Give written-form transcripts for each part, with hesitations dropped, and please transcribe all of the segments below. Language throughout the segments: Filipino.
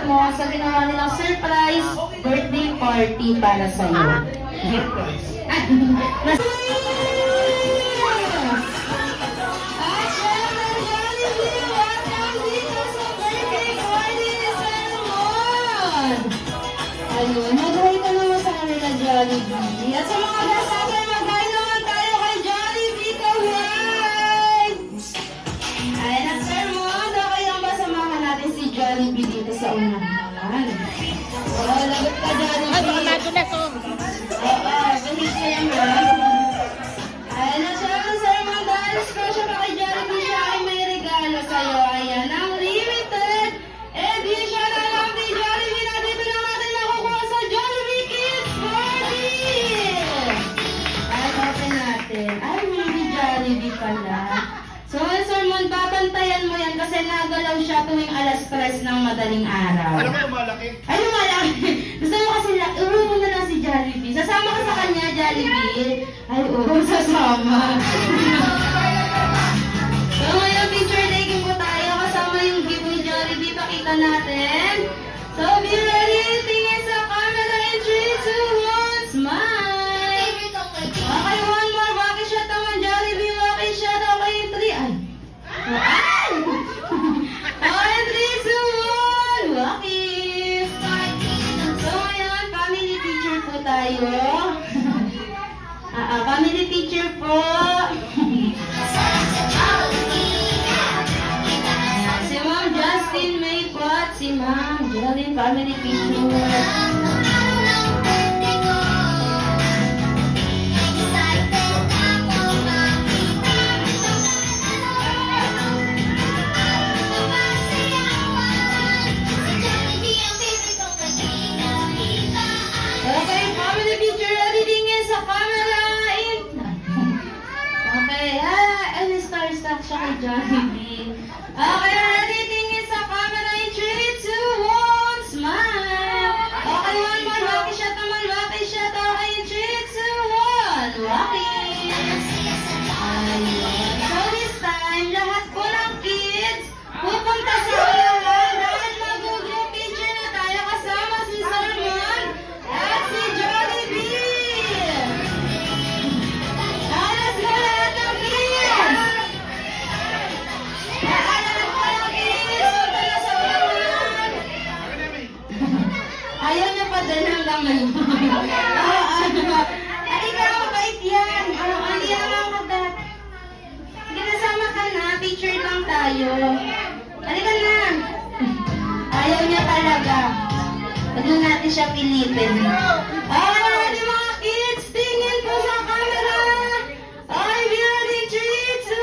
mo sa ginawa nilang surprise birthday party para sa'yo. Surprise. Ayun, mag-hi ka naman sa kanila, Jollibee. At sa mga gasabay, mag-hi naman tayo kay Jollibee Kawai! Ayun, at sir mo, okay lang ba samahan natin si Jollibee dito sa unahan? Oh, lagot ka, Jollibee. Ay, baka nato na to. Oo, balik ka yan, ba? Ayun, at syempre, sir mo, dahil special ka kay Jollibee, siya ay may regalo sa'yo. Ayan, ang limited edition na lang ni Jollibee na dito lang natin nakukuha sa Jollibee Kids Party! Ay, open natin. Ay, hindi Jollibee pala. So, Sir Mon, babantayan mo yan kasi nagalaw siya tuwing alas 3 ng madaling araw. Alam mo lumalaki? Ay, lumalaki. Gusto mo kasi, uwi mo na lang si Jollibee. Sasama ka sa kanya, Jollibee. Ay, oo, sasama. So, ngayon, picture taking po tayo kasama yung gift ni Jollibee. Pakita natin. So, be ready. Tingin sa camera in 3, 2, 1. Smile. Okay, one more. Wacky shot naman, Jollibee. Wacky shot. Okay, 3. Ay. Oh, ay! Okay, 3, 2, 1. Wacky. So, ngayon, family picture po tayo. Family picture po. Si Ma'am Justin May po at si Ma'am Jolene, family picture. Okay, family picture. Ready tingin sa camera. Okay, star siya kay Jollibee. Okay, ready tingin sa camera in 3, 2, 1. Smile. Okay, one more. Wacky shot naman. Wacky shot. Okay, in 3, 2, 1. Wacky. Ayun. So this time, lahat po ng kids pupunta sa unahan dahil mag-group picture na tayo kasama si Sir Mon at si Jollibee. Alas na lahat ng kids! Alas po ng kids! Punta na sa unahan! Ayaw niya pa din hanggang ngayon. Ay, ikaw, mabait yan. Hindi naman kagat. Sige, nasama ka na. Picture lang tayo. Halika na. Ayaw niya talaga. Huwag na natin siya pilitin. Ready mga kids? Tingin po sa camera. Okay, we are in 3, 2,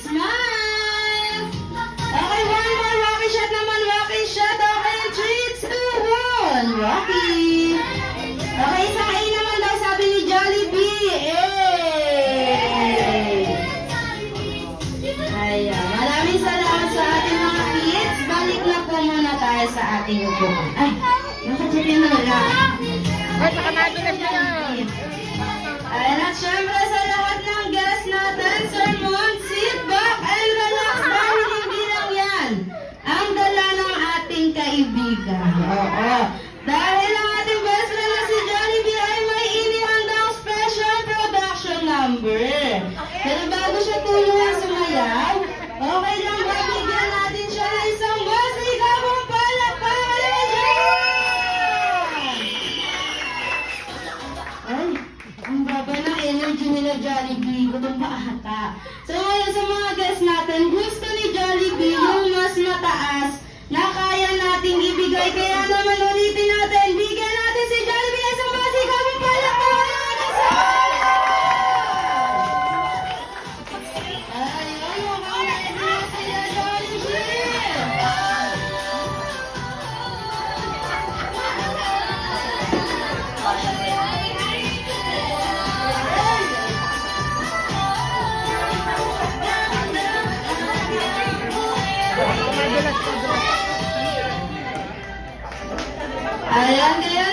1. Smile. Okay, one more. Wacky shot naman. Wacky shot. Okay, in 3, 2, 1. Wacky. Okay, isang A naman daw sabi ni Jollibee. Ayan. Maraming salamat sa ating mga kids. Balik na po muna tayo sa ating upuan. Ay, nakachipin na lang. Ay, baka nato na siya. Ayan, at syempre sa lahat ng guests natin, Sir Mon, sit back and relax dahil hindi lang yan ang dala ng ating kaibigan. Oo. Dahil ang ating best friend na si Jollibee ay may inihandang special production number. Pero bago siya tulungan sumayaw, okay lang ba bigyan natin siya ng isang masigabong palakpakan dyan! Ay, ang baba ng energy nila Jollibee. Gutom pa ata. So ngayon sa mga guests natin, gusto ni Jollibee yung mas mataas na kaya nating ibigay. Kaya naman ulitin natin, bigyan natin si Jollibee ng isang masigabong palakpakan! Ayan, kaya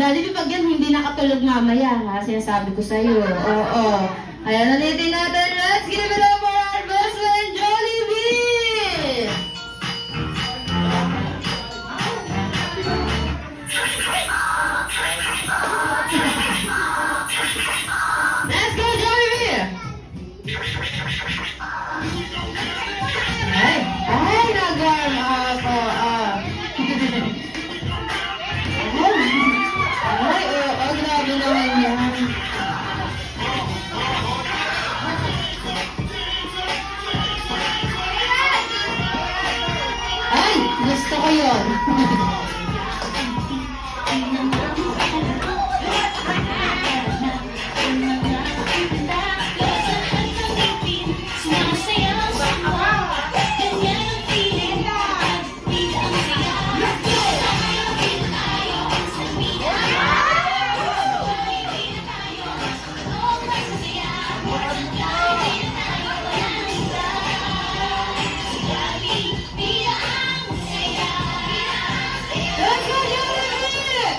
Jollibee, pag yan hindi nakatulog mamaya, ha? Sinasabi ko sa'yo. Oo. Ayan, ulitin natin. Let's give it up for our best friend, Jollibee! Let's go, Jollibee! Ay, nag-warm up. Ay, oo, grabe naman yan. Ay, gusto ko yun. Let's go, Jollibee!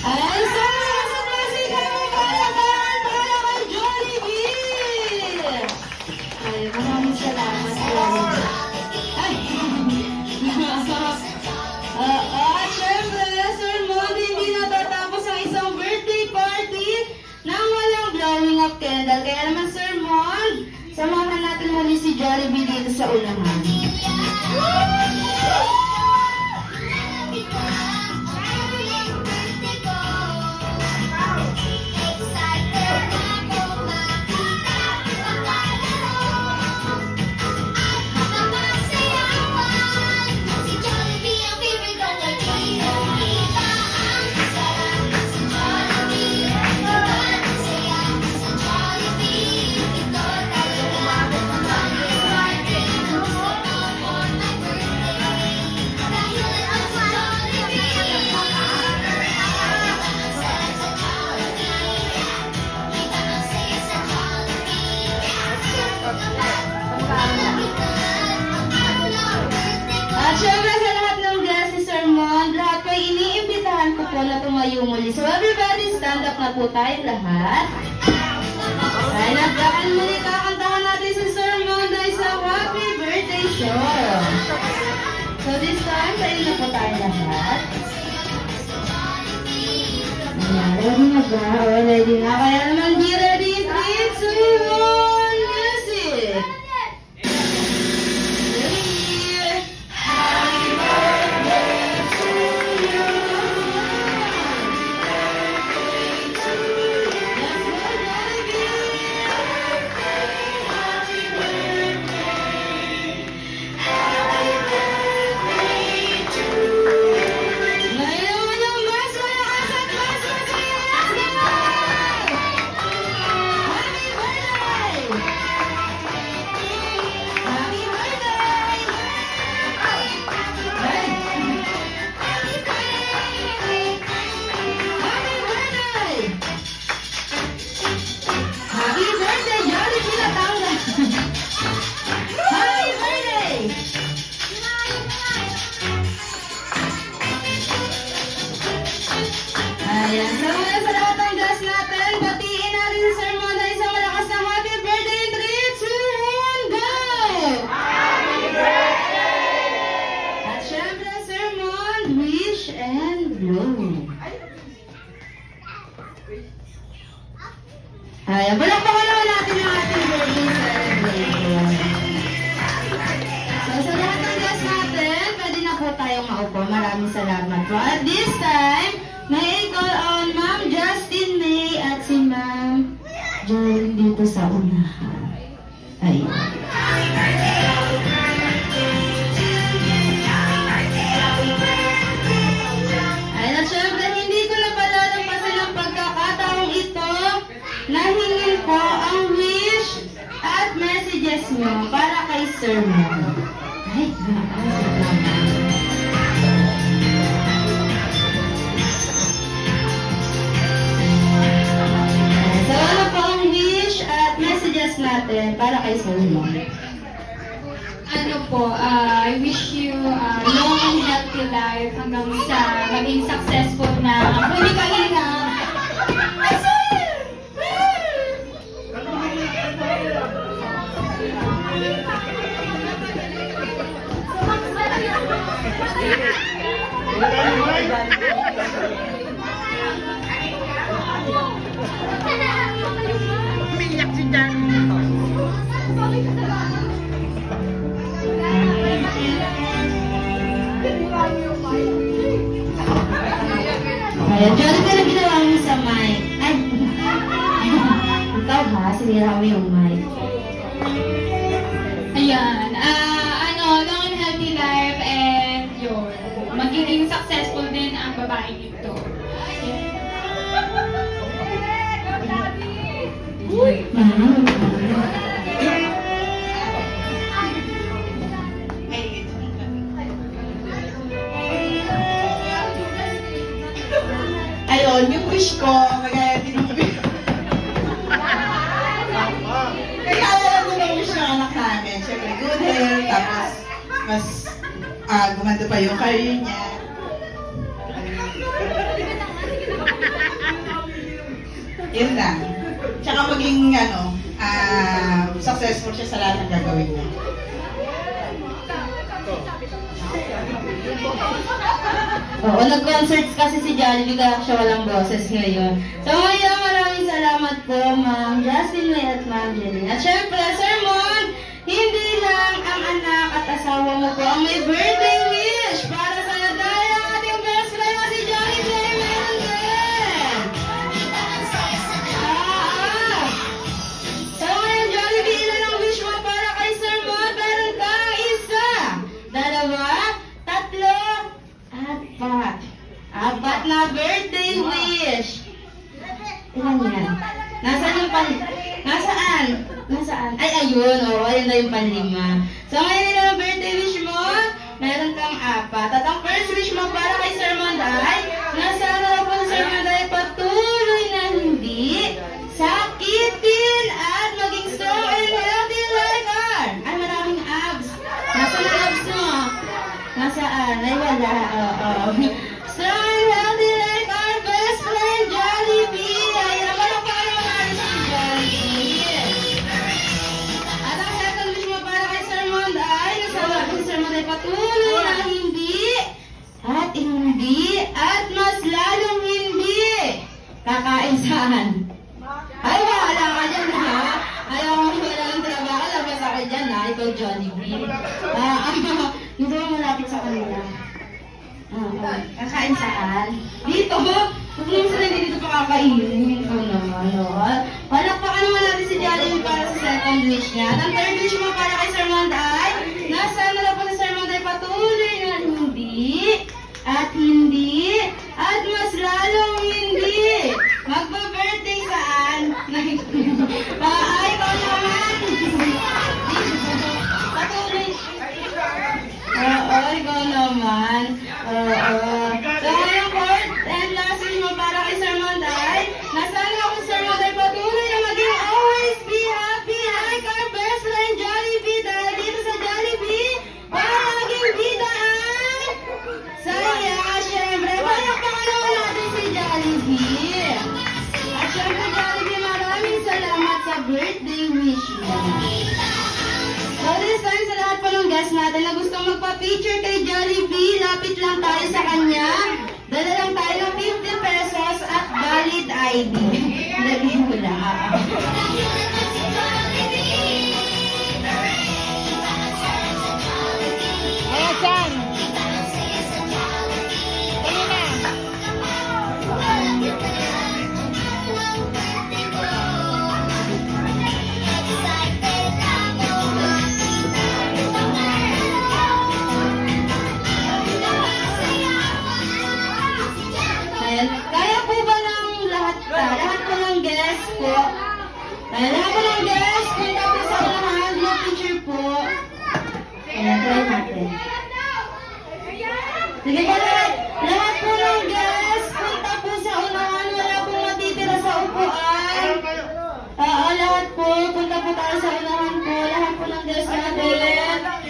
Ay, sana sa president mo palakpakan para kay Jollibee! Ay, maraming salamat po. Ay, at syempre, Sir Mon, hindi natatapos ang isang birthday party nang walang blowing up candle. Kaya naman, Sir Mon, samahan natin muli si Jollibee dito sa unahan. At syempre sa lahat ng guests ni Sir Mon, lahat po iniimbitahan ko po na tumayo muli. So everybody, stand up na po tayong lahat. Ay, nagdakan muli, kakantahan natin si Sir Mon dahil sa happy birthday show. So this time, tayo na po tayong lahat. Ayan, ready na ba? O, ready na. Kaya naman, be ready, 3, 2, 1, music! Ayan. So, muna sa lahat ng guests natin, batiin natin si Sir Mon na isang malakas na happy birthday. 3, 2, 1, go! Happy birthday! At syempre, Sir Mon, wish and blow. Ayan. Palakpakan naman natin yung ating birthday celebration. So, sa lahat ng guests natin, pwede na po tayong maupo. Maraming salamat po. At this time, may I call on Ma'am Justin May at si Ma'am Joel dito sa unahan. Ayun. Ayun at syempre, sermon. Ay, so, ano po ang wish at messages natin para kay Solomon? Ano po, I wish you long and healthy life hanggang sa maging successful na huli kahinga. Umiyak si Jan. Ayan, Johnny, pero ginawa mo sa mic. Ay, ikaw ha, sinira mo yung mic. Ayan, long and healthy life and yun, magiging successful din ang babaeng ito. Ayun, yung wish ko, kagaya din yung kaya alam mo yung wish ng anak namin. Siyempre, good health, tapos mas gumanda pa yung career niya. Yun lang. Tsaka maging, successful siya sa lahat ng gagawin niya. Oo, nag-concerts kasi si Jollibee kaya siya walang boses ngayon. So ngayon, maraming salamat po, Ma'am Justin May at Ma'am Jeline. At syempre, Sermon, hindi lang ang anak at asawa mo po ang may birthday wish para sa dahil ang ating best friend na si Jollibee ay meron din. So ngayon, Jollibee, ilan ang wish mo para kay Sermon? Meron kang isa, dalawa, tatlo, apat. Apat na birthday wish. Ilan yan? Nasaan yung Nasaan? Nasaan? Ay, ayun. Oo, ayun na yung panlima. So, ngayon ilan ang birthday wish mo? Meron kang apat. At ang first wish mo para kay Sir Manday, nasaan na po Sir Manday patuloy na hindi sakitin at maging strong and healthy like Arn. Ay, maraming abs. Nasaan ang abs mo? Nasaan? Ay, wala. Oo. Strong and healthy like our best friend, Jollibee. Ay, naman pa kayo natin si Jollibee. At ang second wish mo para kay Sir Monday, nasawa ko si Sir Monday patuloy na hindi, at mas lalong hindi. Kakain saan? Ay, bahala ka dyan, ha? Ayaw mo wala ng trabaho, labas ako dyan, ha? Ikaw, Jollibee. Dito mo malapit sa kanila. Kakain saan? Dito? Huwag naman sila dito pa kakainin. Ikaw naman, no? Palakpakan naman natin si Jollibee para sa second wish niya. At ang third wish mo para kay Sir Monday, nasaan na po si Sir Monday patuloy na hindi, at mas lalong hindi. Magpa-birthday saan? Ay, ikaw naman! Patuloy. Oo, ikaw naman. Oo. So, ngayon, fourth and last wish mo para kay Sir Monday, nasaan ako si Sir Monday patuloy na maging always be happy like our best friend Jollibee. Dahil dito sa Jollibee, para maging bidaan. Saya, syempre, palakpakan naman natin si Jollibee. At syempre, Jollibee, maraming salamat sa birthday wish mo. So this time sa lahat po ng guests natin na gustong magpa-picture kay Jollibee, lapit lang tayo sa kanya. Dala lang tayo ng 50 pesos at valid ID. Lagi mo lang. Ayan, Jan. Ayan. Kaya po ba ng lahat po ng guests po? Lahat po ng guests, punta po sa unahan, mag-picture po. Ayan, try natin. Sige po, lahat po ng guests, punta po sa unahan, wala pong matitira sa upuan. Oo, lahat po, punta po tayo sa unahan po, lahat po ng guests natin.